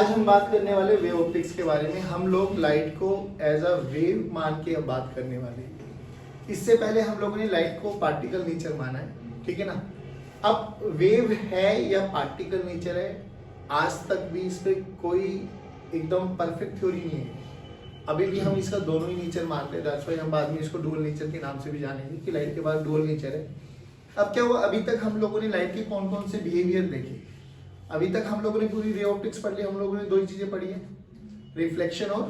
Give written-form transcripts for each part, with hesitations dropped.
आज हम बात करने वाले वेव ऑप्टिक्स के बारे में। हम लोग लाइट को एज अ वेव मान के अब बात करने वाले हैं। इससे पहले हम लोगों ने लाइट को पार्टिकल नेचर माना है, ठीक है ना। अब वेव है या पार्टिकल नेचर है, आज तक भी इस पे कोई एकदम परफेक्ट थ्योरी नहीं है। अभी भी हम इसका दोनों ही नेचर मानते हैं। दैट्स व्हाई हम बाद में इसको डुअल नेचर के नाम से भी जानेंगे कि लाइट के बाद डुअल नेचर है। अब क्या हुआ, अभी तक हम लोगों ने लाइट के कौन कौन से बिहेवियर देखे। अभी तक हम लोगों ने पूरी रे ऑप्टिक्स पढ़ ली। हम लोगों ने दो ही चीजें पढ़ी है, रिफ्लेक्शन और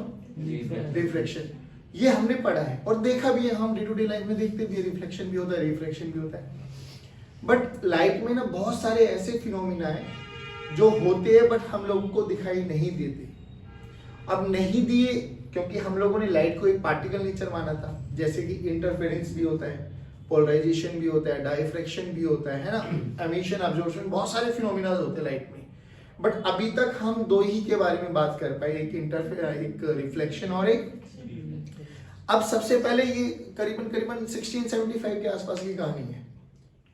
रिफ्रैक्शन। ये हमने पढ़ा है और देखा भी है, हम डे टू डे लाइफ में देखते भी है, रिफ्लेक्शन भी होता है, रिफ्रैक्शन भी होता है। बट लाइट में ना बहुत सारे ऐसे फिनोमिना है जो होते हैं बट हम लोगों को दिखाई नहीं देते। अब नहीं दिए क्योंकि हम लोगों ने लाइट को एक पार्टिकल नेचर माना था, जैसे कि इंटरफेरेंस भी होता है, पोलराइजेशन भी होता है, डाइफ्रैक्शन भी होता है ना, एमिशन, अब्जॉर्प्शन, बहुत सारे फिनोमिना होते हैं लाइट में। बट अभी तक हम दो ही के बारे में बात कर पाए, एक रिफ्लेक्शन और एक। अब सबसे पहले ये करीबन 1675 के आसपास की कहानी है।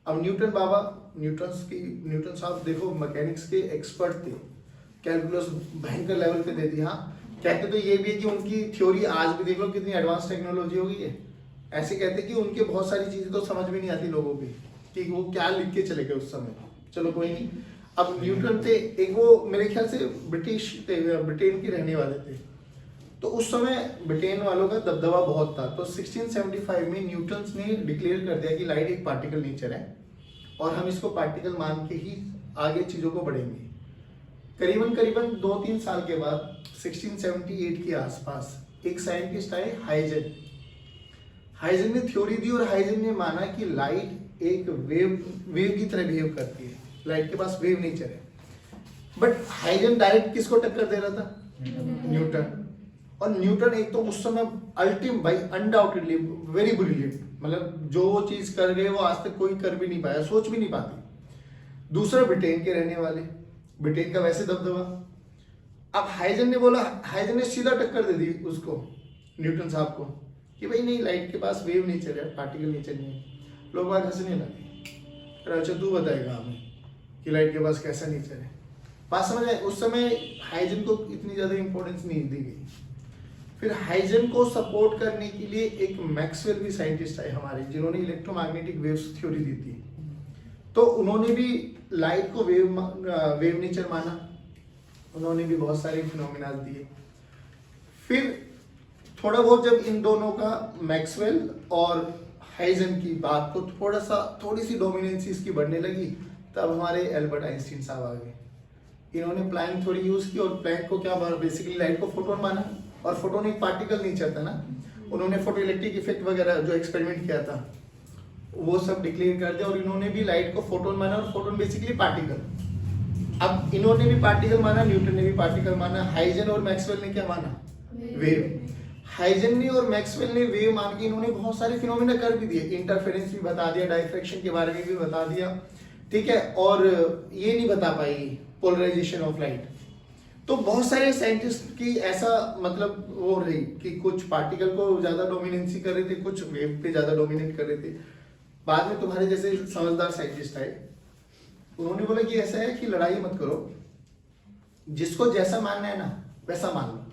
अब न्यूटन साहब देखो मैकेनिक्स के एक्सपर्ट थे, कैलकुलस भयंकर लेवल पे दे दी। हाँ, कहते तो ये भी है कि उनकी थ्योरी आज भी देख लो कितनी एडवांस टेक्नोलॉजी हो गई है। ऐसे कहते कि उनके बहुत सारी चीजें तो समझ में नहीं आती लोगों की कि वो क्या लिख के चले गए उस समय। चलो कोई नहीं। अब न्यूटन थे, एक वो मेरे ख्याल से ब्रिटिश थे, ब्रिटेन के रहने वाले थे। तो उस समय ब्रिटेन वालों का दबदबा बहुत था। तो 1675 में न्यूटन ने डिक्लेयर कर दिया कि लाइट एक पार्टिकल नेचर है और हम इसको पार्टिकल मान के ही आगे चीजों को बढ़ेंगे। करीबन 2-3 साल के बाद 1678 के आसपास एक साइंटिस्ट आए, हाइजन ने थ्योरी दी और हाइजन ने माना कि लाइट एक वेव की तरह बिहेव करती है, लाइट के पास वेव नेचर है। बट हाइजन डायरेक्ट किसको टक्कर दे रहा था? न्यूटन। और न्यूटन एक तो उस समय अल्टीम भाई, अनडाउटेडली वेरी ब्रिलियंट, मतलब जो वो चीज कर गए वो आज तक कोई कर भी नहीं पाया, सोच भी नहीं पाती। दूसरा ब्रिटेन के रहने वाले, ब्रिटेन का वैसे दबदबा। अब हाइजन ने सीधा टक्कर दे दी उसको, न्यूटन साहब को, कि भाई नहीं, लाइट के पास वेव नेचर है, पार्टिकल नेचर नहीं है। लोग बात हंसने लगे। अच्छा तू बताएगा हमें कि लाइट के पास कैसा नेचर है। बात समझ आए? उस समय हाइजन को इतनी ज्यादा इंपॉर्टेंस नहीं दी गई। फिर हाइजन को सपोर्ट करने के लिए एक मैक्सवेल भी साइंटिस्ट आए हमारे, जिन्होंने इलेक्ट्रोमैग्नेटिक वेव्स थ्योरी दी थी। तो उन्होंने भी लाइट को वेव नेचर माना। उन्होंने भी बहुत सारे फिनोमिना दिए। फिर थोड़ा बहुत जब इन दोनों का, मैक्सवेल और हाइजन की बात को थोड़ी सी डोमिनेंस इसकी बढ़ने लगी, तब हमारे एल्बर्ट आइंस्टीन साहब आ गए। इन्होंने प्लैंक थ्योरी यूज की और प्लैंक को क्या, बेसिकली लाइट को फोटोन माना, और फोटोन एक पार्टिकल नेचर था ना। उन्होंने फोटो इलेक्ट्रिक इफेक्ट वगैरह जो एक्सपेरिमेंट किया था वो सब डिक्लेयर कर दिया, और इन्होंने भी लाइट को फोटोन माना, और फोटोन बेसिकली पार्टिकल। अब इन्होंने भी पार्टिकल माना, न्यूटन ने भी पार्टिकल माना, हाइजन और मैक्सवेल ने क्या माना? वेव। हाइजन ने और मैक्सवेल ने वेव मान के इन्होंने बहुत सारे फिनोमिना कर भी दिए, इंटरफेरेंस भी बता दिया, डाइफ्रैक्शन के बारे में भी बता दिया, ठीक है। और ये नहीं बता पाई पोलराइजेशन ऑफ लाइट। तो बहुत सारे साइंटिस्ट की ऐसा मतलब वो रही कि कुछ पार्टिकल को ज्यादा डोमिनेंसी कर रहे थे, कुछ वेव पे ज्यादा डोमिनेट कर रहे थे। बाद में तुम्हारे जैसे समझदार साइंटिस्ट आए, उन्होंने बोला कि ऐसा है कि लड़ाई मत करो, जिसको जैसा मानना है ना वैसा मान लो।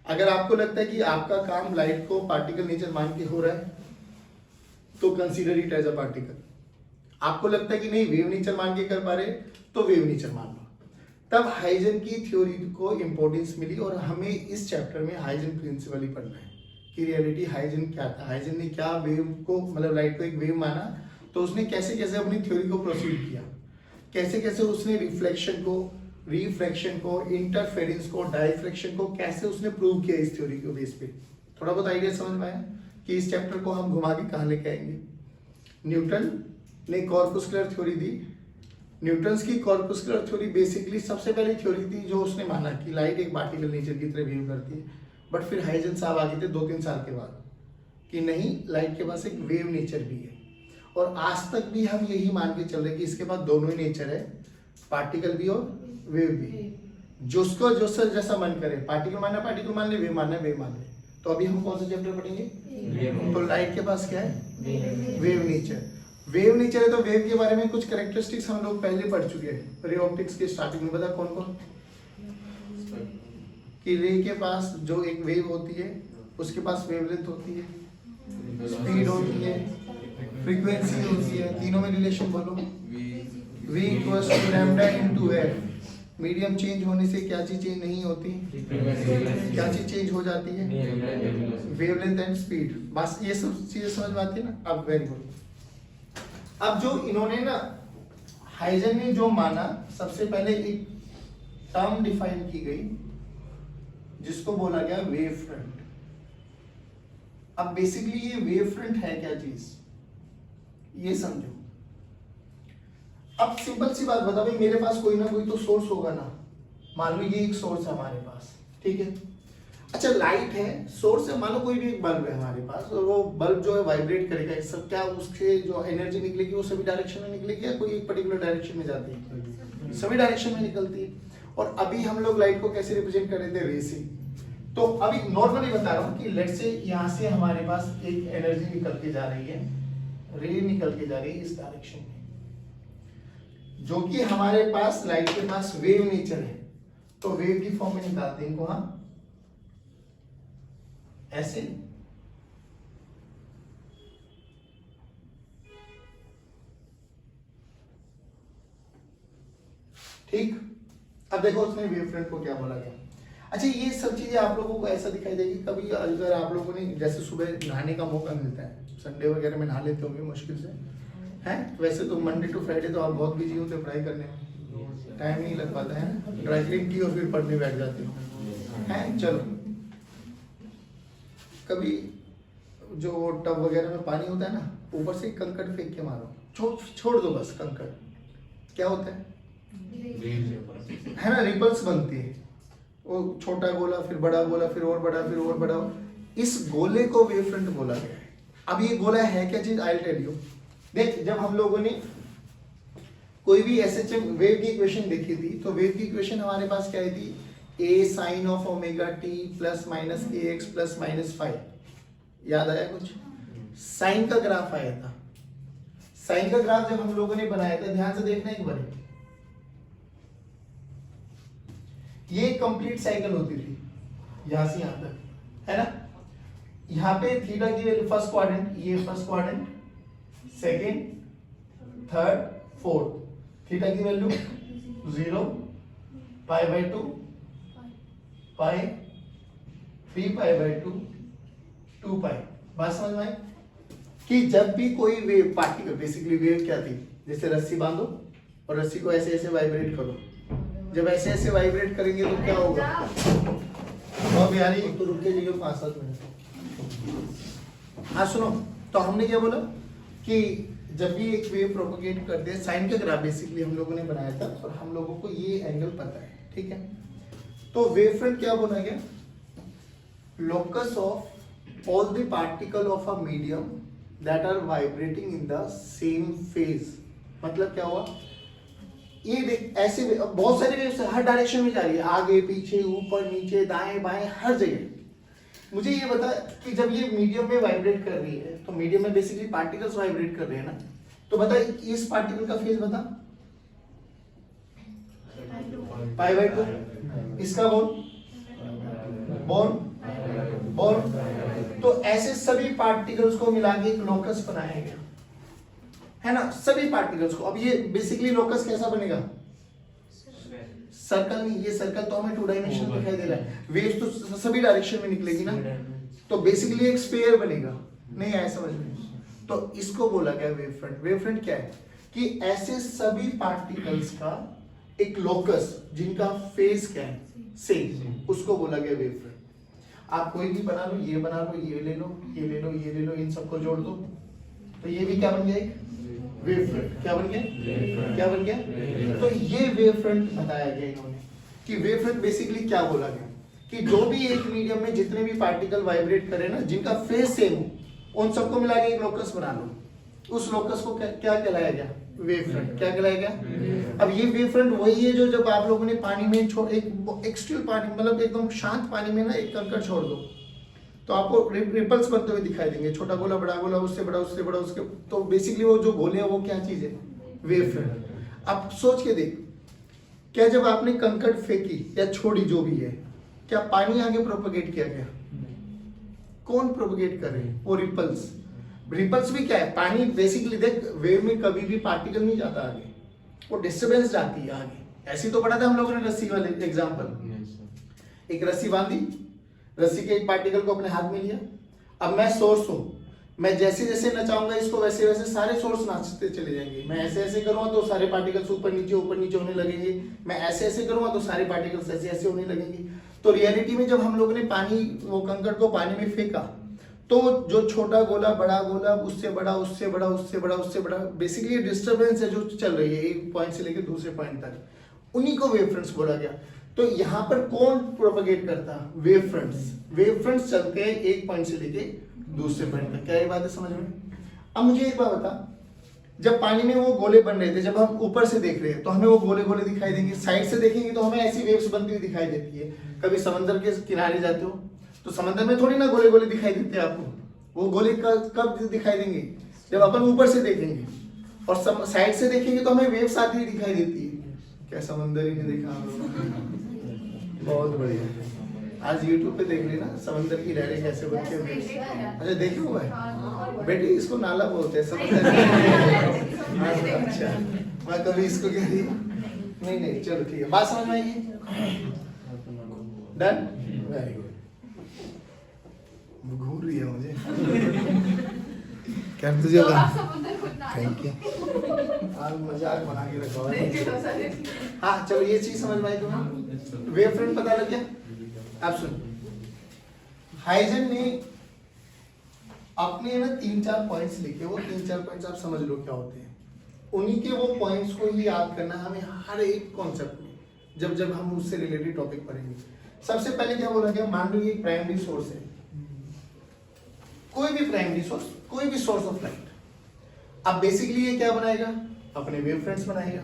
अगर आपको लगता है कि आपका काम लाइट को पार्टिकल नेचर मान के हो रहा है तो consider it as a particle. आपको लगता है कि नहीं, वेव नेचर मान के कर पा रहे तो वेव नेचर मान लो। तब हाइजन की थ्योरी को इंपॉर्टेंस मिली, और हमें इस चैप्टर में हाइजन प्रिंसिपल ही पढ़ना है कि रियलिटी हाइजन क्या था। हाइजन ने क्या वेव को, मतलब लाइट को एक वेव माना, तो उसने कैसे कैसे अपनी थ्योरी को प्रोसीड किया, कैसे कैसे उसने रिफ्लेक्शन को, रिफ्रैक्शन को, इंटरफेरेंस को, डाइफ्रैक्शन को कैसे उसने प्रूव किया इस थ्योरी के बेस पे। थोड़ा बहुत आइडिया समझ में आया कि इस चैप्टर को हम घुमा के कहाँ लेके आएंगे। न्यूटन ने कॉर्पुस्कुलर थ्योरी दी। न्यूटन्स की कॉर्पुस्कुलर थ्योरी बेसिकली सबसे पहली थ्योरी थी जो उसने माना कि लाइट एक पार्टिकल नेचर की तरह बिहेव करती है। बट फिर हाइजन साहब आगे थे 2-3 साल के बाद कि नहीं, लाइट के पास एक वेव नेचर भी है। और आज तक भी हम यही मान के चल रहे कि इसके पास दोनों ही नेचर है, पार्टिकल भी और वेव भी। जिसको जो सर जैसा मन करे, पार्टिकल मानना पार्टिकल मान ले, वेव मानना वेव मान ले। तो अभी हम कौन सा चैप्टर पढ़ेंगे? तो लाइट के पास क्या है? Wave nature. वेव नेचर है तो वेव के बारे में कुछ कैरेक्टरिस्टिक्स हम लोग पहले पढ़ चुके हैं रे ऑप्टिक्स के स्टार्टिंग में। बता कौन कौन? कि रे के पास जो एक वेव होती है उसके पास वेवलेंथ होती है, स्पीड होती है, फ्रीक्वेंसी होती है, तीनों में रिलेशन बोलो। v equals to lambda into F. Medium change होने से क्या चीज चेंज नहीं होती, क्या चीज चेंज हो जाती है, वेवलेंथ एंड स्पीड। बस ये सब चीजें समझ में आती है ना। अब वेरी गुड। अब जो इन्होंने ना हाइजन ने जो माना, सबसे पहले एक टर्म डिफाइन की गई जिसको बोला गया वेव फ्रंट। अब बेसिकली ये वेव फ्रंट है क्या चीज, ये समझो। अब सिंपल सी बात बता भाई, मेरे पास कोई ना कोई तो सोर्स होगा ना। मान लो ये एक सोर्स है हमारे पास, ठीक है। अच्छा लाइट है, सोर्स है, मान लो कोई भी एक बल्ब है हमारे पास, और वो बल्ब जो है वाइब्रेट करेगा, सब क्या उसके जो एनर्जी निकलेगी वो सभी डायरेक्शन में निकलेगी या कोई एक पर्टिकुलर डायरेक्शन में जाती है, सभी डायरेक्शन में निकलती है। और अभी हम लोग लाइट को कैसे रिप्रेजेंट कर रहे थे, रे से। तो अभी नॉर्मली बता रहा हूँ कि लेट से यहाँ से हमारे पास एक एनर्जी निकल के जा रही है, रे निकल के जा रही है इस डायरेक्शन में, जो कि हमारे पास लाइट के पास वेव नेचर है। तो वेव की फॉर्म में निकालते हैं इनको हम ऐसे। ठीक, अब देखो उसमें वेव फ्रंट को क्या बोला गया। अच्छा ये सब चीजें आप लोगों को ऐसा दिखाई देगी कभी अगर आप लोगों ने जैसे सुबह नहाने का मौका मिलता है, संडे वगैरह में नहा लेते होंगे मुश्किल से, हैं? वैसे तो मंडे टू फ्राइडे तो आप बहुत बिजी होते हो पढ़ाई करने में, टाइम नहीं लग पाता है, ड्राई क्लीन की और फिर पढ़ने बैठ जाते हो, हैं? चलो कभी जो टब वगैरह में पानी होता है ना, ऊपर से कंकड़ फेंक के मारो, छोड़ दो बस कंकड़, क्या होता है ना, रिपल्स बनती है। वो छोटा गोला, फिर बड़ा गोला, फिर और बड़ा, फिर और बड़ा, इस गोले को वेव फ्रंट बोला गया है। अब ये गोला है क्या चीज, आई विल टेल यू। देख, जब हम लोगों ने कोई भी एसएचएम वेव की इक्वेशन देखी थी, तो वेव की इक्वेशन हमारे पास क्या आई थी, a sin of omega t plus minus ax plus minus 5। याद आया कुछ? साइन का ग्राफ आया था। साइन का ग्राफ जब हम लोगों ने बनाया था, ध्यान से देखना एक बार, ये कंप्लीट साइकिल होती थी यहां से यहां तक, है ना। यहाँ पे थीटा की वैल्यू फर्स्ट क्वाड्रेंट, ये first quadrant, second, third, fourth, theta की value 0, pi by 2, pi, 3 pi by 2, 2 pi. बात समझ में आई कि जब भी कोई वेव पार्टिकल, बेसिकली वेव क्या थी, जैसे रस्सी बांधो और रस्सी को ऐसे ऐसे वाइब्रेट करो, जब ऐसे ऐसे वाइब्रेट करेंगे तो क्या होगा, अब यानी तो रुक के जाइए 5-7 मिनट। हाँ सुनो, तो हमने क्या बोला कि जब भी एक वेव प्रोपोगेट करते हैं, साइन का ग्राफ बेसिकली हम लोगों ने बनाया था और हम लोगों को ये एंगल पता है, ठीक है। तो वेव फ्रंट क्या बोला गया, locus of all the particle of a medium that are vibrating in the same phase. मतलब क्या हुआ, ये देख ऐसे बहुत सारे वेव्स हर डायरेक्शन में जा रही है, आगे पीछे ऊपर नीचे दाएं बाएं हर जगह। मुझे ये बता कि जब ये मीडियम में वाइब्रेट कर रही है, तो मीडियम में बेसिकली पार्टिकल्स वाइब्रेट कर रहे हैं ना, तो बता इस पार्टिकल का फेज बता, पाई बाय 2, इसका बोन। तो ऐसे सभी पार्टिकल्स को मिला के एक लोकस बनाया गया, है ना, सभी पार्टिकल्स को। अब ये बेसिकली लोकस कैसा बनेगा, सर्कल नहीं, ये सर्कल तो हमें 2 डायमेंशन दिखाई दे रहा है, वेव्स तो सभी डायरेक्शन में निकलेगी ना, तो बेसिकली एक स्फीयर बनेगा। नहीं आया समझ में? तो इसको बोला गया वेव फ्रंट। वेव फ्रंट क्या है कि ऐसे सभी पार्टिकल्स का एक लोकस जिनका फेज क्या है, सेम, उसको बोला गया वेव फ्रंट। आप कोई भी बना लो, ये बना लो, ये ले लो, ये ले लो, ये ले लो, इन सबको जोड़ दो, तो ये भी क्या बन गया, एक वेव फ्रंट। क्या बन गया, क्या बन गया? तो ये वेव फ्रंट बताया गया इन्होंने कि वेव फ्रंट बेसिकली क्या बोला गया कि जो भी एक मीडियम में जितने भी पार्टिकल वाइब्रेट करे ना, जिनका फेज सेम हो, उन सबको मिला के एक लोकस बना लो। उस लोकस को क्या कहलाया गया, वेव फ्रंट। क्या कहलाया गया? अब ये वेव फ्रंट वही है जो जब आप लोगों ने पानी में एक स्टिल पानी, मतलब एकदम शांत पानी में ना एक कंकड़ छोड़ दो, तो आपको रिपल्स बनते हुए दिखाई देंगे, छोटा गोला, बड़ा गोला, उससे बड़ा, उससे बड़ा, उसके, तो बेसिकली वो जो गोले हैं वो क्या चीज है, वेव फ्रंट। अब सोच के देख, क्या जब आपने कंकड़ फेंकी या छोड़ी जो भी है, क्या पानी आगे प्रोपगेट किया गया? कौन प्रोपगेट कर रहे हैं? वो रिपल्स। रिपल्स भी क्या है? पानी बेसिकली देख, वेव में कभी भी पार्टिकल नहीं जाता आगे, वो डिस्टर्बेंस जाती है आगे। ऐसी तो पढ़ा था हम लोगों ने रस्सी वाले एग्जांपल। एक रस्सी बांधी, रस्सी के एक पार्टिकल को अपने हाथ में लिया। अब मैं सोर्स हूं, मैं जैसे जैसे नचाऊंगा इसको वैसे वैसे सारे सोर्स नाचते चले जाएंगे। मैं ऐसे ऐसे करूंगा तो सारे पार्टिकल्स ऊपर नीचे होने लगेंगे। मैं ऐसे ऐसे करूंगा तो सारे पार्टिकल्स ऐसे ऐसे होने लगेंगे। तो रियलिटी में जब हम लोगों ने पानी, वो कंकड़ को पानी में फेंका, तो जो छोटा गोला, बड़ा गोला, उससे बड़ा, उससे बड़ा, उससे बड़ा, उससे बड़ा, बेसिकली डिस्टर्बेंस है जो चल रही है एक पॉइंट से लेकर दूसरे पॉइंट तक, उन्हीं को वेव फ्रंट्स बोला गया। तो यहाँ पर कौन प्रोपगेट करता? Wave fronts. वेव फ्रंट्स चलते हैं एक पॉइंट से लेके दूसरे पॉइंट तक। क्या ये बात है समझ में? अब मुझे एक बात बता, जब पानी में वो गोले बन रहे थे, जब हम ऊपर से देख रहे हैं तो हमें वो गोले गोले दिखाई देंगे, साइड से देखेंगे तो हमें ऐसी वेव्स बनती हुई दिखाई देती है। कभी समंदर के किनारे जाते हो तो समंदर में थोड़ी ना गोले गोले दिखाई देते हैं आपको, वो गोले कब दिखाई देंगे? जब अपन ऊपर से देखेंगे, और साइड से देखेंगे तो हमें वेव्स आती हुई दिखाई देती है। क्या समंदर ही नहीं देखा हम लोग? बहुत बढ़िया। आज YouTube पे देख लेना समंदर की लहरें कैसे बनती है। अच्छा देखे हुआ है बेटी, इसको नाला बोलते हैं समंदर। अच्छा, मैं कभी इसको कह रही नहीं, चलो ठीक है, बात समझ में आएगी? Done, very good. घूर रही है मुझे। क्या तुझे थैंक यू, आज मजाक बना के रखा। हाँ चलो, ये चीज समझ में आई तुम्हें? वेव फ्रंट पता लग गया? अब सुन, हाइजन ने अपने ना 3-4 पॉइंट्स लिखे, वो 3-4 पॉइंट्स आप समझ लो क्या होते हैं। उन्हीं के वो पॉइंट्स को ही याद करना हमें हर एक कॉन्सेप्ट में, जब हम उससे रिलेटेड टॉपिक पढ़ेंगे। सबसे पहले क्या बोला गया? मान लो ये प्राइमरी सोर्स है, कोई भी प्राइमरी सोर्स, कोई भी सोर्स ऑफ लाइट। अब बेसिकली ये क्या बनाएगा? अपने वेव फ्रंट्स बनाएगा।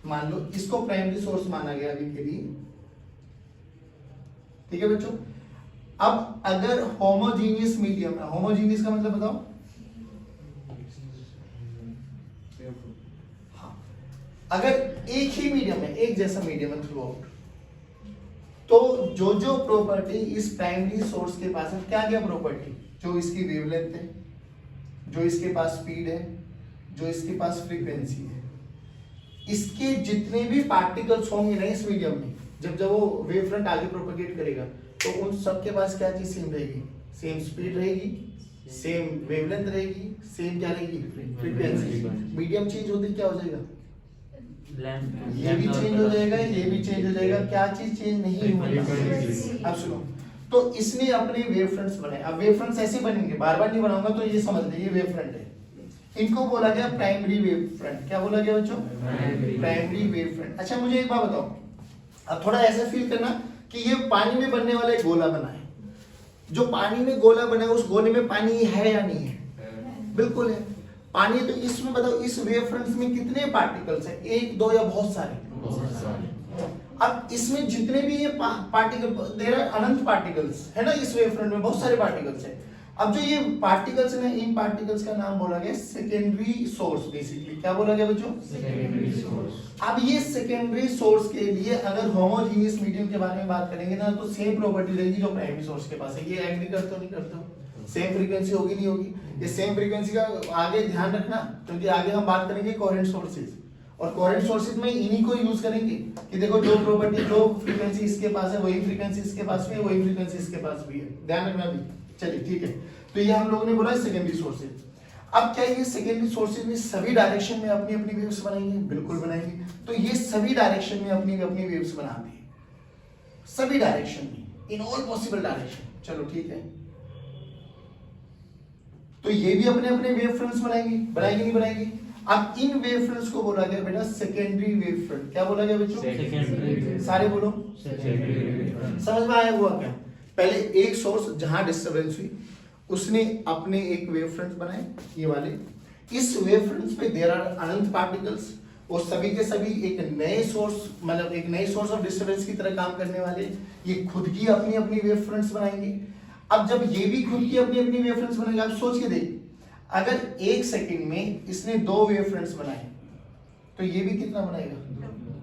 मान लो इसको प्राइमरी सोर्स माना गया अभी के लिए, ठीक है बच्चों। अब अगर होमोजीनियस मीडियम है, होमोजीनियस का मतलब बताओ? हाँ, अगर एक ही मीडियम है, एक जैसा मीडियम है थ्रू आउट, तो जो प्रॉपर्टी इस प्राइमरी सोर्स के पास है, क्या प्रॉपर्टी? जो इसकी वेवलेंथ है, जो इसके पास स्पीड है, जो इसके पास फ्रीक्वेंसी है, इसके जितने भी पार्टिकल्स होंगे ना इस मीडियम में, जब वो वेव फ्रंट आगे प्रोपगेट करेगा, तो उन सब के पास क्या चीज सेम रहेगी? सेम स्पीड रहेगी, सेम वेवलेंथ रहेगी, सेम क्या रहेगी? फ्रीक्वेंसी। मीडियम चेंज होते क्या हो जाएगा? ये भी चेंज हो जाएगा, ये भी चेंज हो जाएगा। क्या चीज चेंज नहीं होगी? अब सुनो, तो इसने अपने वेव फ्रंट्स बनाए। अब वेव फ्रंट्स ऐसे बनेंगे, बार बार नहीं बनाऊंगा, तो ये समझ लीजिए वेव फ्रंट है। इनको बोला गया प्राइमरी वेव फ्रंट। क्या बोला गया बच्चों? Primary wave front. अच्छा मुझे एक बात बताओ, अब थोड़ा ऐसा फील करना कि ये पानी में बनने वाला एक गोला बना है। जो पानी में गोला बना है, उस गोले में पानी है या नहीं है? बिल्कुल है, पानी। तो इसमें बताओ, इस वेव फ्रंट्स में कितने पार्टिकल्स हैं? 1, 2 या बहुत सारे? अब इसमें जितने भी ये पार्टिकल, देयर आर अनंत पार्टिकल्स है ना इस वेव फ्रंट में, बहुत सारे पार्टिकल्स हैं। अब जो ये पार्टिकल्स है ना, इन पार्टिकल्स का नाम बोला गया सेकेंडरी सोर्स। बेसिकली क्या बोला गया बच्चों? Secondary source. अब ये सेकेंडरी सोर्स के लिए अगर होमोजीनियस मीडियम के बारे में बात करेंगे ना, तो सेम प्रॉपर्टी रहेगी जो प्राइमरी सोर्स के पास है। ये एग्री करते हो नहीं करते हो? सेम फ्रीक्वेंसी होगी नहीं होगी? ये सेम फ्रीक्वेंसी का आगे ध्यान रखना, क्योंकि आगे हम बात करेंगे कोहेरेंट सोर्सेज, और कोहेरेंट सोर्सेज में इन्हीं को यूज करेंगे कि देखो जो प्रॉपर्टी, जो फ्रीक्वेंसी इसके पास है, वही फ्रीक्वेंसी इसके पास भी है, वही फ्रीक्वेंसी इसके पास भी है। ध्यान रखना भी। चलिए ठीक है, तो ये हम लोगों ने बोला सेकेंडरी सोर्सेज। अब क्या ये सेकेंडरी सोर्सेज में सभी डायरेक्शन में अपनी अपनी वेव्स बनाएंगे? बिल्कुल बनाएंगे। तो ये सभी डायरेक्शन में अपनी अपनी वेव्स बनाते हैं, सभी डायरेक्शन में, इन ऑल पॉसिबल डायरेक्शन। चलो ठीक है, तो ये भी अपने अपने वेव फ्रंट्स बनाएंगे, बनाएंगे नहीं बनाएंगे? अब इन वेव फ्रंट्स को बोला गया बेटा सेकेंडरी वेव फ्रंट। क्या बोला गया बच्चों? सेकेंडरी। सारे बोलो सेकेंडरी वेव फ्रंट। समझ में आया हुआ क्या? पहले एक सोर्स जहां डिस्टरबेंस हुई, उसने अपने एक वेव फ्रंट बनाए, ये वाले। इस वेव फ्रंट्स पे देयर आर अनंत पार्टिकल्स, वो सभी के सभी एक नए सोर्स, मतलब एक नए सोर्स ऑफ डिस्टरबेंस की तरह काम करने वाले। ये खुद की अपनी अपनी वेव फ्रंट्स बनाएंगे। अब जब ये भी खुद की अपनी अपनी वेव फ्रंट्स बनाएंगे, आप सोच के देखिए, अगर 1 सेकंड में इसने 2 वेव फ्रंट्स बनाए, तो ये भी कितना बनाएगा?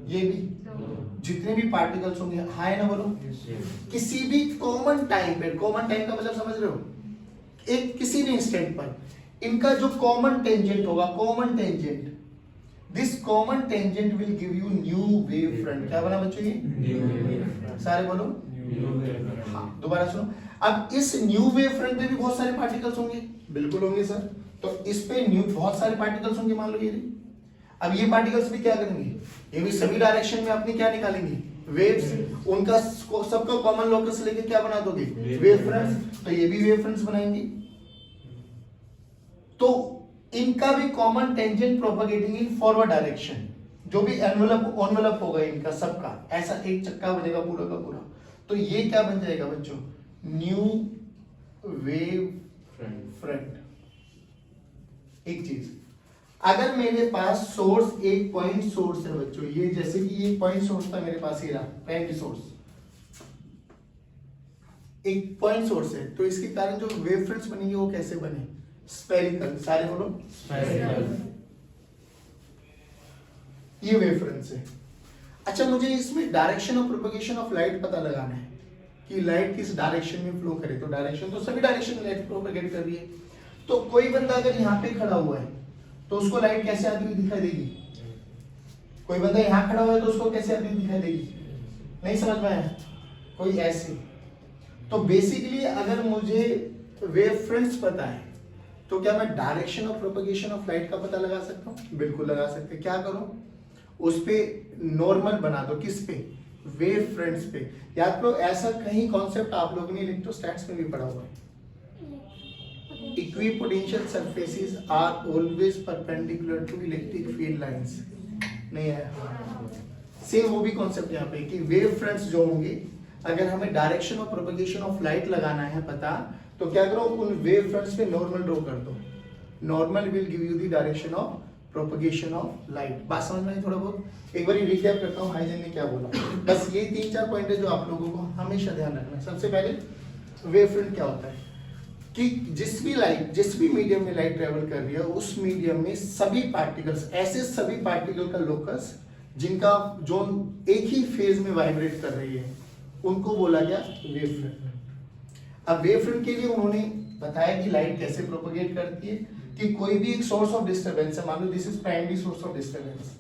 ये भी, जितने भी पार्टिकल्स होंगे, हाँ है ना बोलो, किसी भी कॉमन टाइम पे, कॉमन टाइम का मतलब समझ रहे हो, एक किसी भी इंस्टेंट पर इनका जो कॉमन टेंजेंट होगा, common tangent, this common tangent will give you new wave front. क्या बना बच्चों ये, सारे बोलो, हाँ दोबारा सुनो। अब इस न्यू वेव फ्रंट में भी बहुत सारे पार्टिकल्स होंगे, बिल्कुल होंगे सर, तो इस पे न्यू बहुत सारे पार्टिकल्स होंगे, मान लो ये। अब ये पार्टिकल्स भी क्या करेंगे, ये भी सभी डायरेक्शन में अपनी क्या निकालेंगे, वेव्स, उनका सबका कॉमन लोकस लेके क्या बना दोगे, वेव फ्रंट्स, तो ये भी वेव फ्रंट्स बनाएंगे। तो इनका भी common tangent propagating in forward direction, जो भी एनवेलप होगा इनका सबका, ऐसा एक चक्का बनेगा पूरा का पूरा, तो ये क्या बन जाएगा बच्चों, न्यू वेव फ्रंट। एक चीज, अगर मेरे पास सोर्स, एक पॉइंट सोर्स है बच्चों, ये जैसे कि ये पॉइंट सोर्स था मेरे पास, ये रहा प्राइमरी सोर्स, एक पॉइंट सोर्स है, तो इसके कारण जो वेव फ्रंट्स बनेंगे वो कैसे बने, स्फेरिकल, सारे बोलो स्फेरिकल, ये वेव फ्रंट्स है। अच्छा, मुझे इसमें direction of propagation of light पता लगाना है कि लाइट किस डायरेक्शन में फ्लो करे, तो डायरेक्शन तो सभी डायरेक्शन में लाइट प्रोपगेट कर रही है, तो कोई बंदा अगर यहाँ पे खड़ा हुआ है तो उसको लाइट कैसे आती हुई दिखाई देगी, कोई बंदा यहाँ खड़ा हुआ है तो उसको कैसे आती हुई दिखाई देगी, नहीं समझ में आया, कोई ऐसे। तो बेसिकली अगर मुझे वेव फ्रंट्स पता है तो क्या मैं direction of propagation of light का पता लगा सकता हूँ, बिल्कुल लगा सकते। क्या करो, उस पे नॉर्मल बना दो, किस पे, वेव फ्रंट्स पे। याद करो, ऐसा कहीं कॉन्सेप्ट आप लोगों ने इलेक्ट्रोस्टैटिक्स में भी पढ़ा हुआ है, equipotential surfaces are always perpendicular to electric field lines, नहीं है, सेम वो भी कॉन्सेप्ट यहाँ पे कि वेव फ्रंट्स जो होंगे, अगर हमें direction of propagation of light लगाना है पता, तो क्या करो, उन वेव फ्रंट्स पे नॉर्मल ड्रॉ कर दो, normal will give you the direction of propagation of light. बात समझ में आई थोड़ा बहुत, एक बार रिकैप करता हूँ हाइजन ने क्या बोला, बस ये 3-4 पॉइंट है जो आप लोगों को हमेशा ध्यान रखना है। सबसे पहले वेव फ्रंट क्या होता है कि जिस भी मीडियम में लाइट ट्रेवल कर रही है, उस मीडियम में सभी पार्टिकल्स, ऐसे सभी पार्टिकल का लोकस जिनका जोन एक ही फेज में वाइब्रेट कर रही है, उनको बोला गया वेव फ्रंट। अब वेव फ्रंट के लिए उन्होंने बताया कि लाइट कैसे प्रोपगेट करती है, कि कोई भी एक सोर्स ऑफ डिस्टरबेंस है, मान लो this is primary source of disturbance,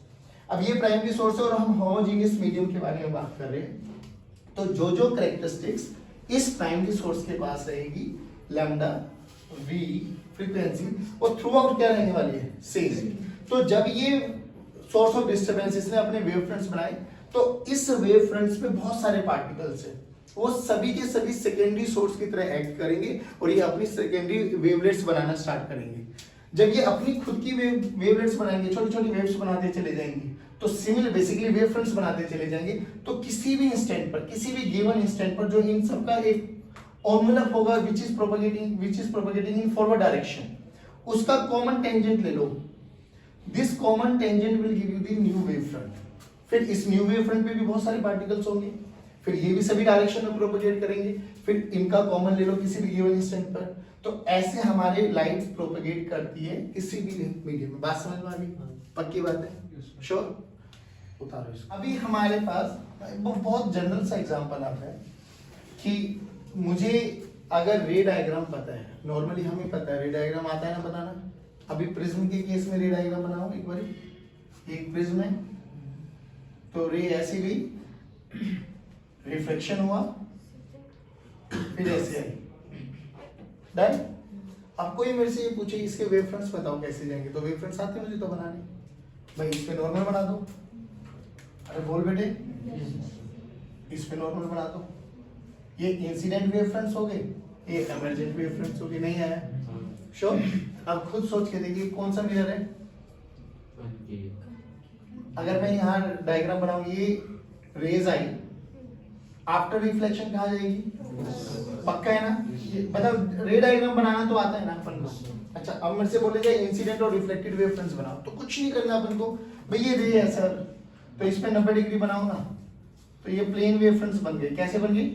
अब ये प्राइमरी सोर्स है और हम होमोजेनियस मीडियम के बारे में बात कर रहे हैं, तो जो जो कैरेक्टरिस्टिक्स इस प्राइमरी सोर्स के पास रहेगी, लैम्डा वी फ्रीक्वेंसी, और थ्रू आउट क्या रहने वाली है, सेम। तो जब ये सोर्स ऑफ डिस्टरबेंस इसने अपने वेव फ्रंट्स बनाए, तो इस वेव फ्रंट्स में बहुत सारे पार्टिकल्स हैं, वो सभी के सभी सेकेंडरी सोर्स की तरह एक्ट करेंगे और ये अपनी सेकेंडरी वेवलेट्स बनाना स्टार्ट करेंगे। जब ये अपनी खुद की वेवलेट्स बनाएंगे, छोटी छोटी वेव्स बनाते चले जाएंगे, तो सिमिलर बेसिकली वेव फ्रंट्स बनाते चले जाएंगे, तो किसी भी इंस्टेंट पर, किसी भी गिवन इंस्टेंट पर जो इन सबका एक एनवेलप होगा which is propagating in forward direction, उसका कॉमन टेंजेंट ले लो, this common tangent will give you the new wave front. फिर इस न्यू वेव फ्रंट पे भी बहुत सारे पार्टिकल्स होंगे, फिर ये भी सभी डायरेक्शन में प्रोपगेट करेंगे, फिर इनका कॉमन ले लो किसी भी गिवन इंस्टेंट पर, तो ऐसे हमारे लाइट प्रोपगेट करती है किसी भी मीडियम में। बात समझ में आ गई, पक्की बात है, श्योर, उतारो इसको। अभी हमारे पास बहुत जनरल सा एग्जांपल आता है कि मुझे अगर रे डायग्राम पता है, नॉर्मली हमें पता है रे डायग्राम आता है ना बनाना, अभी प्रिज्म के केस में रे डायग्राम बनाओ एक बार, एक प्रिज्म है तो रे ऐसी गई, रिफ्लेक्शन हुआ, फिर ऐसे आई, डन। अब कोई मेरे से ये पूछे इसके वेव फ्रंट्स बताओ कैसे जाएंगे, तो वेव फ्रंट्स आते हैं मुझे तो बनाने, भाई इस पे नॉर्मल बना दो, अरे बोल बेटे, इस पे नॉर्मल बना दो, ये इंसिडेंट वेव फ्रंट्स हो गए, ये एमर्जेंट वेव फ्रंट्स हो गए, नहीं आया, श्योर। अब खुद सोच के देखिए कौन सा मिरर है, अगर मैं यहाँ डायग्राम बनाऊं, ये रेज आई, आफ्टर रिफ्लेक्शन कहाँ जाएगी, पक्का है ना, मतलब रे डायग्राम बनाना तो आता है ना अपन को। अच्छा, अब मेरे से बोलेगा इंसिडेंट और रिफ्लेक्टेड वेव फ्रंट्स बनाओ, तो कुछ नहीं करना अपन को, भाई ये रे है सर, तो इस पे 90 डिग्री बनाओ ना, तो ये प्लेन वेव फ्रंट्स बन गए। कैसे बन गई?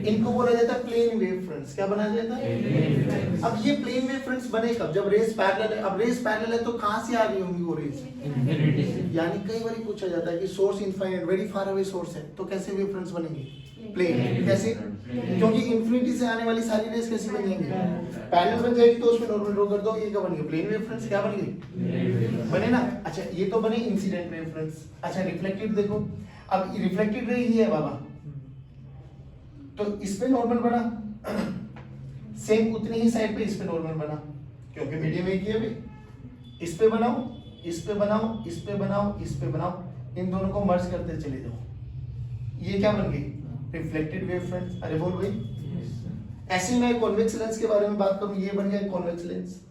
इनको बोला जाता है प्लेन वेव फ्रंट्स। क्या बना जाता है? अब ये प्लेन वेव फ्रंट्स बने कब? जब रेस पैरेलल है। अब रेस पैरेलल है तो कहां से आ रही होंगी वो रेस? यानी कई बार पूछा जाता है कि source infinite very far away source है तो कैसे वेव फ्रंट्स बनेंगे? प्लेन। कैसे? क्योंकि इंफिनिटी से आने वाली सारी रेस कैसी बन जाएंगी? पैरेलल बन जाएगी तो उसमें नॉर्मल ड्रॉ कर दो, ये क्या बन गया? Plane wave fronts. क्या बन गई? बने ना। अच्छा ये तो बने इंसिडेंट वेव फ्रंट्स। अच्छा रिफ्लेक्टेड देखो, अब रिफ्लेक्टेड रे ही है बाबा, तो इस पे नॉर्मल बना, सेम उतनी ही साइड पे इस पे नॉर्मल बना क्योंकि मीडियम एक ही है भाई। इस पे बनाओ, इस पे बनाओ, इस पे बनाओ, इस पे बनाओ, इन दोनों को मर्ज करते चले जाओ। ये क्या बन गई? Reflected wave fronts. अरे बोल भाई। ऐसे मैं कॉन्वेक्स लेंस के बारे में बात करूं, ये बन गया कॉन्वेक्स लेंस।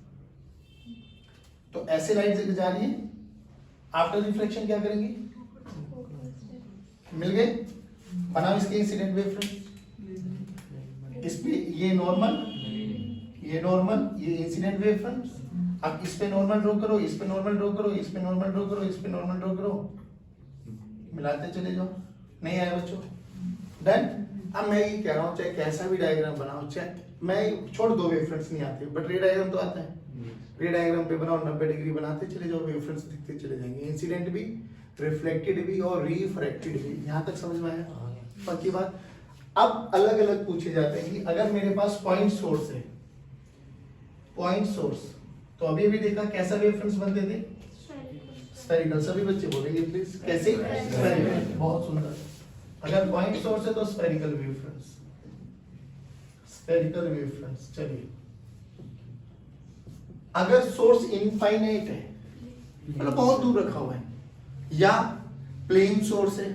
तो ऐसे लाइट जा रही है, आफ्टर रिफ्लेक्शन क्या करेंगे? मिल गए। बनाओ इसके इंसिडेंट वेव फ्रंट। इस पे ये नॉर्मल, ये नॉर्मल, ये इंसिडेंट वेव फ्रंट। अब इस पे नॉर्मल ड्रॉ करो, इस पे नॉर्मल ड्रॉ करो, इस पे नॉर्मल ड्रॉ करो, इस पे नॉर्मल ड्रॉ करो, मिलाते चले जाओ। नहीं आया बच्चों? डन। अब मैं ये कह रहा हूँ चाहे कैसा भी डायग्राम बनाओ, चाहे मैं छोड़ दो वेव फ्रंट्स नहीं आते बट रे डायग्राम तो आता है। रे डायग्राम पे बनाओ, 90 डिग्री बनाते चले जाओ, वेव फ्रंट्स दिखते चले जाएंगे, इंसिडेंट भी, रिफ्लेक्टेड भी और रिफ्रैक्टेड भी। यहाँ तक समझ में आया? बाकी बात अब अलग अलग पूछे जाते हैं कि अगर मेरे पास पॉइंट सोर्स है, पॉइंट सोर्स, तो अभी भी देखा कैसा वेव फ्रंट्स बनते थे? स्फेरिकल। सभी बच्चे बोलेंगे प्लीज कैसे? स्फेरिकल। बहुत सुंदर। अगर पॉइंट सोर्स है तो spherical wave fronts, spherical wave fronts. चलिए अगर सोर्स इनफाइनाइट है, मतलब बहुत दूर रखा हुआ है, या प्लेन सोर्स है,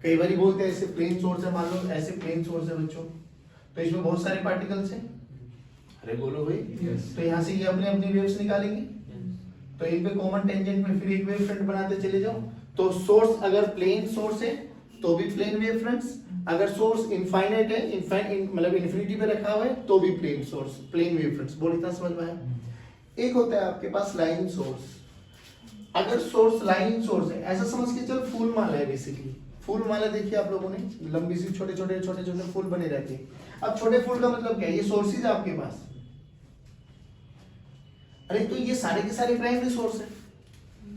कई बार बोलते हैं ऐसे प्लेन सोर्स है, मान लो ऐसे प्लेन सोर्स है बच्चों, तो इसमें बहुत सारे पार्टिकल्स हैं। अरे बोलो भाई। तो यहाँ से ये अपने अपनी वेव्स निकालेंगे, तो इन पे कॉमन टेंजेंट में फिर एक वेव फ्रंट बनाते चले जाओ। तो सोर्स अगर प्लेन सोर्स है तो भी प्लेन वेव फ्रंट्स, अगर सोर्स इनफाइनाइट है, मतलब इन्फिनिटी पे रखा हुआ है तो भी plane source, plane wave fronts. बोल इतना समझ में आया? एक होता है आपके पास लाइन सोर्स। अगर सोर्स लाइन सोर्स है, ऐसा समझ के चल फूल माला है बेसिकली। फूल माला देखिए आप लोगों ने, लंबी सी छोटे छोटे छोटे छोटे फूल बने रहते हैं। अब छोटे फूल का मतलब क्या है? ये सोर्सेज है आपके पास। अरे तो ये सारे के सारे प्राइमरी सोर्स है,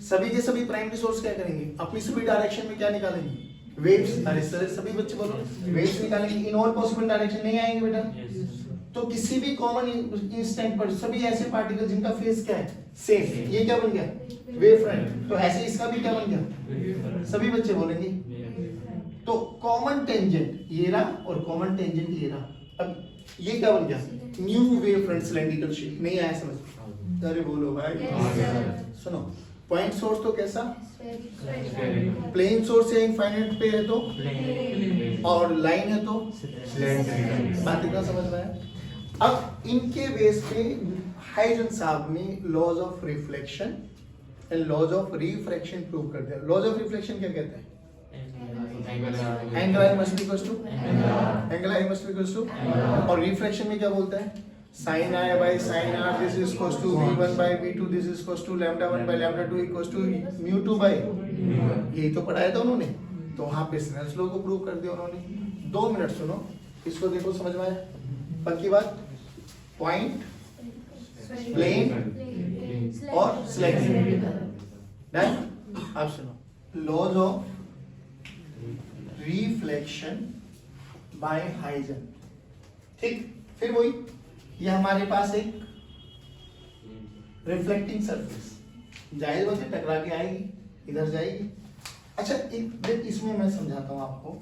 सभी के सभी प्राइमरी सोर्स क्या करेंगे? अपनी सभी डायरेक्शन में क्या निकालेंगे? वेव्स। अरे सर सभी बच्चे बोलो वेव्स निकालेंगे। इन ऑल पॉसिबल डायरेक्शन नहीं आएंगे बेटा। तो किसी भी कॉमन इंस्टेंट पर सभी ऐसे पार्टिकल जिनका फेस क्या है? सेम। ये क्या बन गया? Wave front. तो ऐसे इसका भी क्या बन गया? सभी बच्चे बोलेंगे। तो कॉमन टेंजेंट ये रहा और कॉमन टेंजेंट ये रहा। अब ये क्या बन गया? New wave front cylindrical shape. नहीं आया समझ? अरे बोलो भाई। सुनो, पॉइंट सोर्स तो कैसा? प्लेन सोर्स है, इनफाइनाइट पे है तो, और लाइन है तो बात इतना समझ में आया? अब इनके बेस पे हाइजन साहब ने laws of reflection and laws of refraction prove कर दिया। लॉज ऑफ रिफ्लेक्शन क्या कहते हैं? Angle I must be equals to angle I must be equals to, और रिफ्रैक्शन में क्या बोलता है? sin i by sin r this is equals to v1 by v2 this is equals to lambda 1 by lambda 2 equals to mu 2 by, यही तो पढ़ाया था उन्होंने। तो वहां पे स्नेल्स लॉ को प्रूव कर दिया उन्होंने। 2 मिनट सुनो, इसको देखो समझ में आया? पक्की बात। पॉइंट, प्लेन और सिलेक्शन। अब सुनो, laws of reflection by Huygens. ठीक, फिर वही, ये हमारे पास एक रिफ्लेक्टिंग सरफेस, जाहिर बात है टकरा के आएगी, इधर जाएगी। अच्छा एक देख, इसमें मैं समझाता हूं आपको।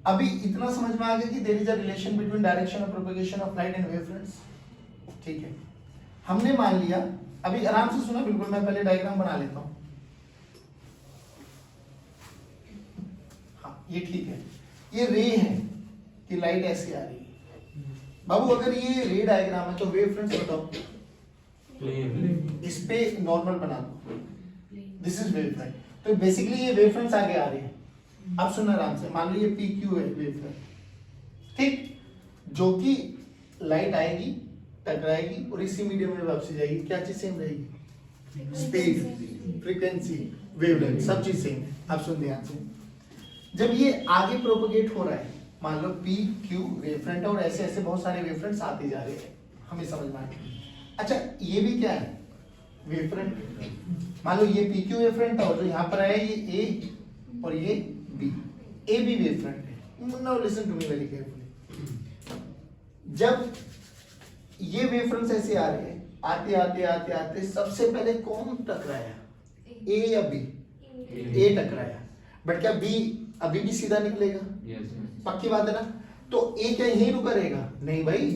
अभी इतना समझ में आ गया कि there is a relation between direction of propagation of light and wave fronts. ठीक है, हमने मान लिया, अभी आराम से सुना बिल्कुल, मैं पहले डायग्राम बना लेता हूं। हाँ ये ठीक है, ये रे है कि लाइट ऐसे आ रही है। बाबू अगर ये रे डायग्राम है तो वेव फ्रंट्स बताओ। इस पे नॉर्मल बना दो, दिस इज वेव फ्रंट। तो बेसिकली ये वेव फ्रंट्स आगे आ रहे हैं। अब सुनना आराम से, मान लो ये पी क्यू है वेव फ्रंट, ठीक, जो कि लाइट आएगी, टकराएगी और इसी मीडियम में वापसी जाएगी। क्या चीज सेम रहेगी? स्पीड, फ्रीक्वेंसी, वेवलेंथ, सब चीज सेम है। आप सुन ध्यान से, जब ये आगे प्रोपोगेट हो रहा है, मान लो पी क्यू वेवफ्रंट और ऐसे ऐसे बहुत सारे वेवफ्रंट्स आते जा रहे हैं, हमें समझ में आए। अच्छा ये भी क्या है, वेवफ्रंट। मान लो ये पी क्यू वेवफ्रंट है और जो यहाँ पर आया ये ए और ये बी, ए बी वेवफ्रंट है। Now listen to me very carefully. जब ये वेवफ्रंट्स ऐसे आ रहे हैं, आते आते आते आते सबसे पहले कौन टकराया, ए या बी? ए टकराया। बट क्या बी अभी भी सीधा निकलेगा? पक्की बात है ना? तो ए क्या यहीं रुका रहेगा? नहीं भाई,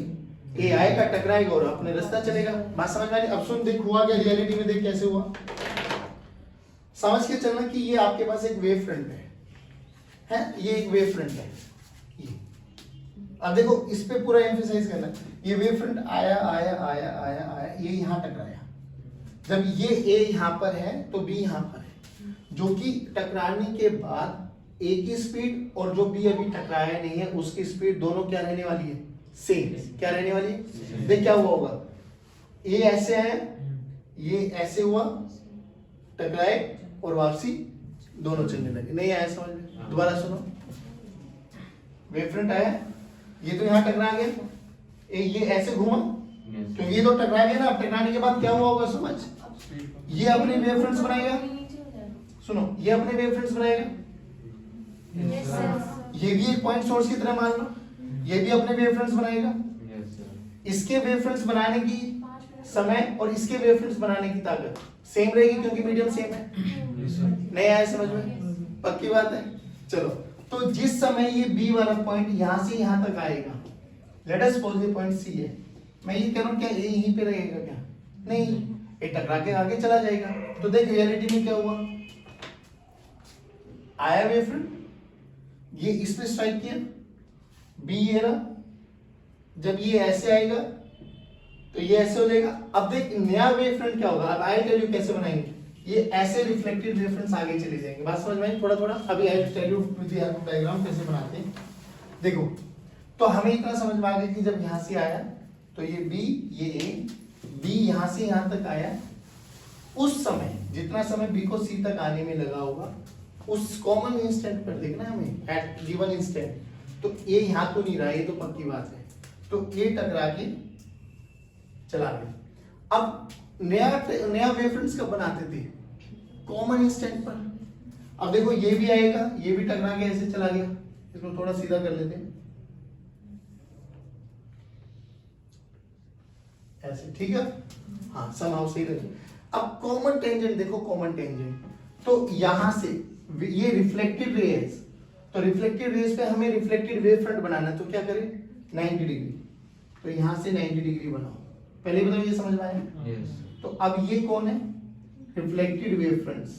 ए आएगा, टकराएगा और अपने रास्ता चलेगा। बात समझ में आ रही? अब सुन, देख हुआ क्या रियलिटी में, देख कैसे हुआ। समझ के चलना कि ये आपके पास एक वेव फ्रंट है, ये एक वेव फ्रंट है ये। अब देखो इस पे पूरा एम्फेसाइज करना, ये वेव फ्रंट आया आया आया आया आया, ये यहां टकराया। जब ये ए यहां पर है तो बी यहां पर है, जो कि टकराने के बाद ए की स्पीड और जो बी अभी टकराया नहीं है उसकी स्पीड दोनों क्या रहने वाली है? सेम। क्या रहने वाली है? देख क्या हुआ होगा, ए ऐसे आया, ये ऐसे हुआ, टकराए और वापसी दोनों चलने लगे। नहीं आया समझ में? दोबारा सुनो, वेवफ्रंट आया, ये तो यहां टकरा गया, ये ऐसे घूमा क्योंकि ये तो टकरा गया ना। टकराने के बाद क्या हुआ होगा समझ, ये अपने वेवफ्रंट्स बनाएगा। सुनो, ये अपने वेवफ्रंट्स बनाएगा, ये भी एक पॉइंट सोर्स की तरह मान लो, ये भी अपने वेवफ्रंट्स बनाएगा। इसके वेवफ्रंट्स बनाने की समय और इसके वेवफ्रंट्स बनाने की ताकत सेम रहेगी क्योंकि मीडियम सेम है। नहीं आया समझ में? पक्की बात है। चलो, तो जिस समय ये बी वाला पॉइंट यहां से यहां तक आएगा, लेट अस सपोज ये पॉइंट सी है, मैं ये कह रहा हूं क्या ए यहीं पे रहेगा क्या? नहीं, ये टकरा के आगे चला जाएगा। तो देख रियलिटी में क्या हुआ, आया वेवफ्रंट, ये इस पे स्ट्राइक किया, बी ये रहा, जब ये ऐसे आएगा तो ये ऐसे हो जाएगा। अब देख नया वेवफ्रंट क्या होगा, अब आई टेल यू कैसे बनाएंगे। ये ऐसे रिफ्लेक्टेड वेवफ्रंट्स आगे चले जाएंगे। बात समझ में आई? थोड़ा थोड़ा अभी I tell you with the diagram कैसे बनाते हैं। देखो, तो हमें इतना समझ में आ गया कि जब यहां से आया तो ये बी, ये ए, बी यहां से यहां तक आया, उस समय जितना समय बी को सी तक आने में लगा होगा, उस कॉमन इंस्टेंट पर देखना हमें, एट गिवन इंस्टेंट, तो ए यहां तो नहीं रहा, ये तो पक्की बात है। तो ए टकरा के चला गया। अब नया वेवफ्रंट्स कब बनाते थे? कॉमन इंस्टेंट पर। अब देखो ये भी आएगा, ये भी टकरा के ऐसे चला गया। इसको थोड़ा सीधा कर लेते हैं ऐसे, ठीक है? हाँ, समहाउ सही रहे। अब कॉमन टेंजेंट देखो, कॉमन टेंजेंट तो यहां से ये रिफ्लेक्टेड रे है, तो रिफ्लेक्टेड रेस पे हमें रिफ्लेक्टेड वेव फ्रंट बनाना है, तो क्या करें? 90 डिग्री। तो यहां से 90 डिग्री बनाओ। पहले बताओ ये समझ में आया? yes. तो अब ये कौन है? Reflected wave fronts.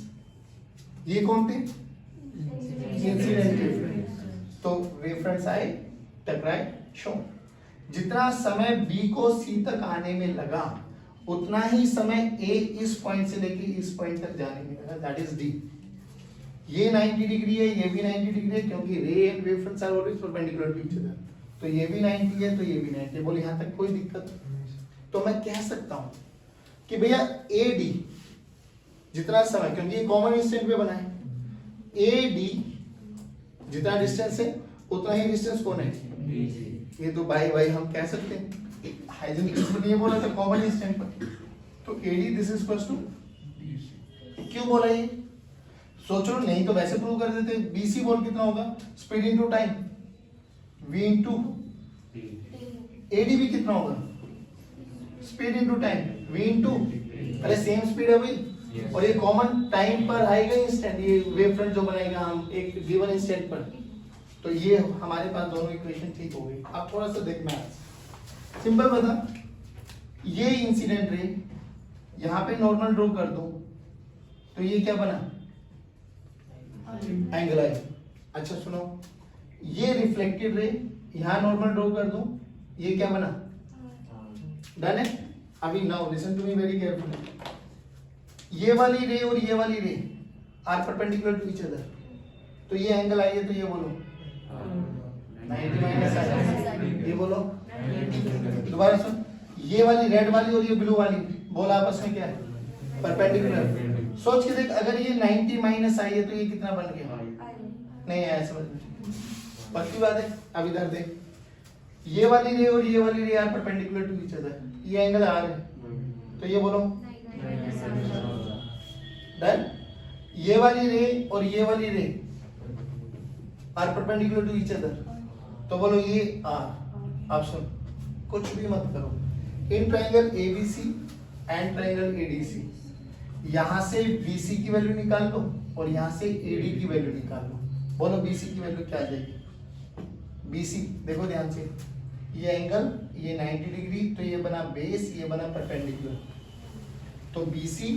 ये कौन थे? Incident wave fronts. तो वेव फ्रंट्स आए, टकराए, शो। जितना समय बी को सी तक आने में लगा उतना ही समय ए इस पॉइंट से लेके इस पॉइंट तक जाने में लगा, दैट इज डी। ये 90 डिग्री है, ये भी 90 डिग्री है क्योंकि ray and wave fronts are always perpendicular to each other. तो ये भी 90 है, तो ये भी 90 है। बोले यहां तक कोई दिक्कत? तो मैं कह सकता हूं कि भैया ए डी जितना समय, क्योंकि ये कॉमन इंस्टेंट पे बना है, ए डी जितना डिस्टेंस है उतना ही डिस्टेंस कौन है? ये तो बाई बाई हम कह सकते हैं। हाइजेनबर्ग ने ये बोला था कॉमन इंस्टेंट पर, तो AD this is equals to, क्यों बोला ये? सोचो, नहीं तो वैसे प्रूव कर देते। बीसी बोल कितना होगा? Speed into time, v into AD भी कितना होगा? Speed into time, v into, अरे सेम स्पीड है भाई। और ये कॉमन टाइम पर आएगा इंस्टेंट, ये वेव फ्रंट जो बनाएगा हम एक गिवन इंस्टेंट पर। तो ये हमारे पास दोनों इक्वेशन ठीक हो गई। अब थोड़ा सा देख मैथ्स, सिंपल बता, ये इंसिडेंट रे यहां पे नॉर्मल ड्रॉ कर दो तो ये क्या बना? एंगल आई। अच्छा सुनो, ये रिफ्लेक्टेड रे यहां नॉर्मल ड्रॉ कर दो, ये क्या बना? डन है। अभी now listen to me very carefully, ये वाली रे और ये वाली ray are perpendicular to each other, तो ये एंगल आई है, तो ये बोलो 90 माइनस आई, ये बोलो। दोबारा सुन, ये वाली रेड वाली और ये ब्लू वाली बोल आपस में क्या है? परपेंडिकुलर। सोच के देख, अगर ये 90 माइनस आई है तो ये कितना बन गया? नहीं आया समझ में? पक्की बात है। अब इधर देख, ये वाली रे और ये वाली ray are perpendicular to each other, ये एंगल आर है, तो ये बोलो डन। ये वाली रे और ये वाली ray are perpendicular to each other, तो बोलो ये आर। अब सुन, कुछ भी मत करो, in triangle ABC and triangle ADC, यहां से बीसी की वैल्यू निकाल लो और यहां से एडी की वैल्यू निकाल लो। बोलो बीसी की वैल्यू क्या आ जाएगी? बीसी देखो ध्यान से, ये एंगल ये 90 डिग्री, तो ये बना बेस, ये बना परपेंडिकुलर, तो बीसी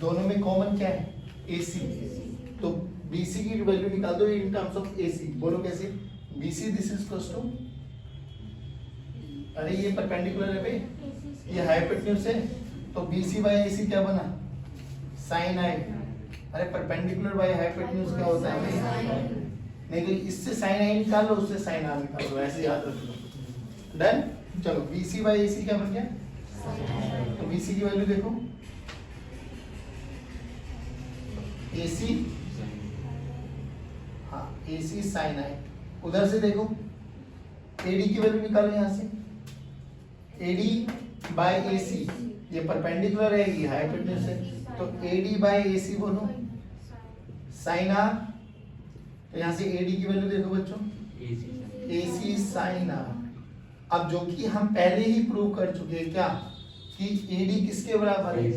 दोनों में कॉमन क्या है? एसी, तो बीसी की वैल्यू निकाल दो इन टर्म्स ऑफ एसी। बोलो कैसे? BC this is equals to, अरे ये परपेंडिकुलर है भाई, ये हाइपोटेन्यूज है, तो बीसी बाय एसी क्या बना? साइन आई। अरे परपेंडिकुलर बाय हाइपोटेन्यूज क्या होता है भाई? नहीं तो इससे साइन आई निकाल लो, उससे साइन आर निकाल लो, ऐसे याद रख लो। डन। चलो बीसी बाय एसी क्या बन गया? तो बीसी की वैल्यू देखो, एसी, हाँ एसी साइन आई। उधर से देखो एडी की वैल्यू निकालो यहां से, एडी बाय एसी, ये परपेंडिकुलर है, ये हाइपोटेन्यूज है, तो एडी बाय एसी बोलो साइन आर। तो यहां से एडी की वैल्यू देखो बच्चों, एसी साइन आर। अब जो कि हम पहले ही प्रूव कर चुके हैं क्या, कि एडी किसके बराबर है?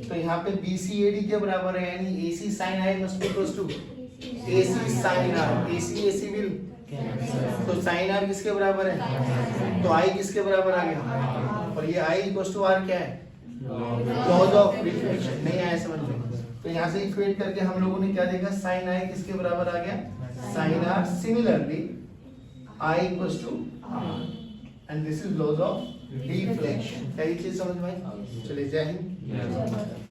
तो यहाँ पे बीसी एडी के बराबर है, यानी AC sine I must be equals to AC sine R. AC AC will, तो साइन आर किसके बराबर है? तो आई किसके बराबर आ गया? और ये आई इक्वल्स टू आर क्या है? Laws of reflection. नहीं आया समझ में? तो यहाँ से इक्वेट करके हम लोगों ने क्या देखा? साइन आई किसके बराबर आ गया? Sine R. Similarly I equals to R, and this is laws of reflection. क्या ये चीज समझ में आई? चलिए जय हिंद।